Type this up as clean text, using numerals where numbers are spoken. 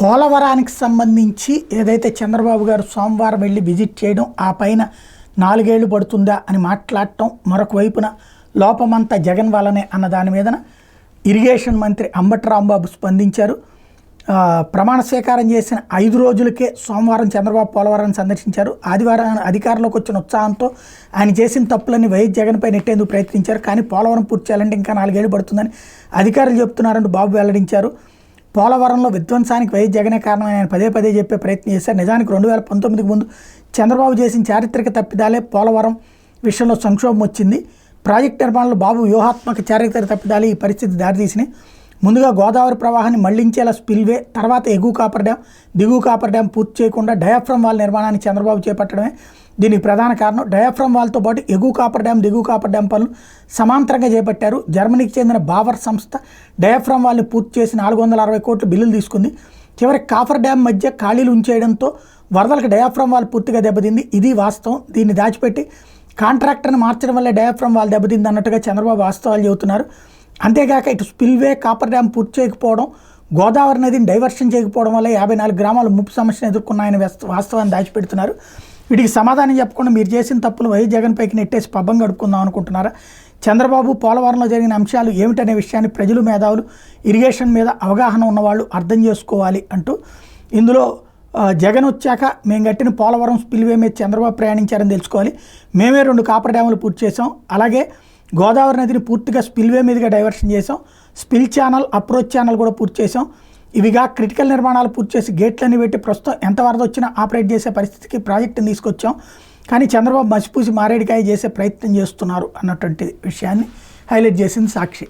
పోలవరానికి సంబంధించి ఏదైతే చంద్రబాబు గారు సోమవారం వెళ్ళి విజిట్ చేయడం, ఆ పైన 4 ఏళ్లు పడుతుందా అని మాట్లాడటం, మరొక వైపున లోపమంతా జగన్ వల్లనే అన్న దాని మీదన ఇరిగేషన్ మంత్రి అంబటి రాంబాబు స్పందించారు. ప్రమాణ స్వీకారం చేసిన 5 రోజులకే సోమవారం చంద్రబాబు పోలవరాన్ని సందర్శించారు. ఆదివారం అధికారంలోకి వచ్చిన ఉత్సాహంతో ఆయన చేసిన తప్పులన్నీ వైఎస్ జగన్పై నెట్టేందుకు ప్రయత్నించారు. కానీ పోలవరం పూర్తి చేయాలంటే ఇంకా 4 ఏళ్లు పడుతుందని అధికారులు చెప్తున్నారంటూ బాబు వెల్లడించారు. పోలవరంలో విధ్వంసానికి వైఎస్ జగనే కారణమని ఆయన పదే పదే చెప్పే ప్రయత్నం చేశారు. నిజానికి 2019కి ముందు చంద్రబాబు చేసిన చారిత్రక తప్పిదాలే పోలవరం విషయంలో సంక్షోభం వచ్చింది. ప్రాజెక్టు నిర్మాణంలో బాబు వ్యూహాత్మక చారిత్రక తప్పిదాలే ఈ పరిస్థితి దారితీసినాయి. ముందుగా గోదావరి ప్రవాహాన్ని మళ్లించేలా స్పిల్వే, తర్వాత ఎగువ కాపర్ డ్యాం, దిగువ కాపర్ డ్యాం పూర్తి చేయకుండా డయాఫ్రమ్ వాల్ నిర్మాణాన్ని చంద్రబాబు చేపట్టడమే దీనికి ప్రధాన కారణం. డయాఫ్రమ్ వాల్తో పాటు ఎగువ కాపర్ డ్యాం, దిగువ కాపర్ డ్యాం పనులు సమాంతరంగా చేపట్టారు. జర్మనీకి చెందిన బావర్ సంస్థ డయాఫ్రమ్ వాల్ని పూర్తి చేసి 460 కోట్ల బిల్లులు తీసుకుంది. చివరికి కాపర్ డ్యాం మధ్య ఖాళీలు ఉంచేయడంతో వరదలకు డయాఫ్రమ్ వాల్ పూర్తిగా దెబ్బతింది. ఇది వాస్తవం. దీన్ని దాచిపెట్టి కాంట్రాక్టర్ని మార్చడం వల్ల డయాఫ్రమ్ వాల్ దెబ్బతింది అన్నట్టుగా చంద్రబాబు వాస్తవాలు చెబుతున్నారు. అంతేగాక ఇటు స్పిల్వే, కాపర్ డ్యాం పూర్తి చేయకపోవడం, గోదావరి నదిని డైవర్షన్ చేయకపోవడం వల్ల 54 గ్రామాలు ముప్పు సమస్యను ఎదుర్కొన్నాయని వాస్తవాన్ని దాచిపెడుతున్నారు. వీటికి సమాధానం చెప్పకుండా మీరు చేసిన తప్పులు వైఎస్ జగన్ పైకి నెట్టేసి పబ్బం గడుపుకుందాం అనుకుంటున్నారా? చంద్రబాబు పోలవరంలో జరిగిన అంశాలు ఏమిటనే విషయాన్ని ప్రజలు, మేధావులు, ఇరిగేషన్ మీద అవగాహన ఉన్నవాళ్ళు అర్థం చేసుకోవాలి అంటూ ఇందులో జగన్ వచ్చాక మేము కట్టిన పోలవరం స్పిల్వే మీద చంద్రబాబు ప్రయాణించారని తెలుసుకోవాలి. మేమే 2 కాపర్ డ్యాములు పూర్తి చేసాం. అలాగే గోదావరి నదిని పూర్తిగా స్పిల్వే మీదుగా డైవర్షన్ చేసాం. స్పిల్ ఛానల్, అప్రోచ్ ఛానల్ కూడా పూర్తి చేసాం. ఇవిగా క్రిటికల్ నిర్మాణాలు పూర్తి చేసి గేట్లన్నీ పెట్టి ప్రస్తుతం ఎంత వరద వచ్చినా ఆపరేట్ చేసే పరిస్థితికి ప్రాజెక్టుని తీసుకొచ్చాం. కానీ చంద్రబాబు మసిపూసి మారేడికాయ చేసే ప్రయత్నం చేస్తున్నారు అన్నటువంటి విషయాన్ని హైలైట్ చేసింది సాక్షి.